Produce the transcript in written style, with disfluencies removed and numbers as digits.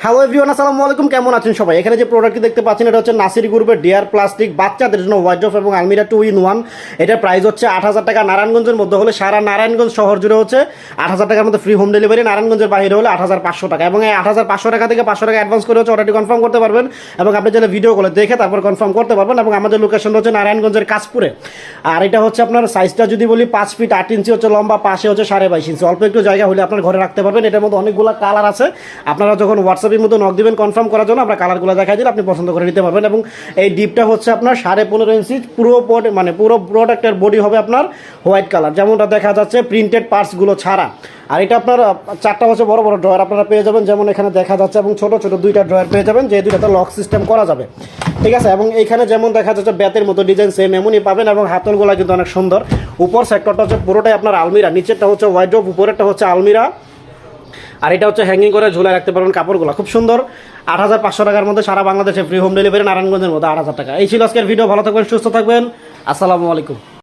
Hello everyone, আসসালামু আলাইকুম। কেমন আছেন সবাই? এখানে যে প্রোডাক্টটি দেখতে পাচ্ছেন এটা হচ্ছে নাসির গ্রুপের ডিয়ার প্লাস্টিক বাচ্চাদের জন্য ওয়ার্ড্রোব এবং আলমিরা 2 in 1। এটার প্রাইস হচ্ছে 8,000 টাকা। নারায়ণগঞ্জের মধ্যে হলে সারা নারায়ণগঞ্জ শহর জুড়ে হচ্ছে 8,000 টাকার মধ্যে ফ্রি হোম ডেলিভারি। নারায়ণগঞ্জের বাইরে হলে 8,500 টাকা, এবং এই 8,500 টাকা থেকে 500 টাকা অ্যাডভান্স করে হচ্ছে অর্ডারটি কনফার্ম করতে পারবেন, এবং আপনি চাইলে ভিডিও কলে দেখে তারপর কনফার্ম করতে পারবেন। এবং আমাদের লোকেশন হচ্ছে নারায়ণগঞ্জের কাশপুরে। আর এটা হচ্ছে আপনার সাইজটা যদি বলি 5 ফিট 8 ইঞ্চি হচ্ছে লম্বা, পাশে হচ্ছে 22.5 ইঞ্চি। অল্প একটু জায়গা হলে আপনার ঘরে রাখতে পারবেন। এটার মধ্যে অনেকগুলো কালার আছে। আপনারা যখন হোয়াটসঅ্যাপের মধ্যে নক দিবেন কনফার্ম করার জন্য, আমরা কালারগুলো দেখাই দিলে আপনি পছন্দ করে নিতে পারবেন। এবং এই ডিপটা হচ্ছে আপনার 15.5 ইঞ্চি। পুরো পুরো প্রোডাক্টের বডি হবে আপনার হোয়াইট কালার, যেমনটা দেখা যাচ্ছে প্রিন্টেড পার্টসগুলো ছাড়া। আর এটা আপনার 4টা হচ্ছে বড় বড় ড্রয়ার আপনারা পেয়ে যাবেন, যেমন এখানে দেখা যাচ্ছে, এবং ছোট ছোট 2টা ড্রয়ার পেয়ে যাবেন, যে 2টাতে লক সিস্টেম করা যাবে। ঠিক আছে, এবং এইখানে যেমন দেখা যাচ্ছে বেতের মতো ডিজাইন সেম এমনই পাবেন, এবং হাতলগুলো কিন্তু অনেক সুন্দর। উপর সেক্টরটা হচ্ছে পুরোটাই আপনার আলমিরা, নিচেরটা হচ্ছে ওয়ার্ড্রোব, উপরেরটা হচ্ছে আলমিরা। আর এটা হচ্ছে হ্যাঙ্গিং করে ঝুলে রাখতে পারবেন কাপড়গুলো, খুব সুন্দর। 8,500 টাকার মধ্যে সারা বাংলাদেশে ফ্রি হোম ডেলিভারি, নারায়ণগঞ্জের মধ্যে 8,000 টাকা। এই ছিল আজকের ভিডিও। ভালো থাকবেন, সুস্থ থাকবেন, আসসালামু আলাইকুম।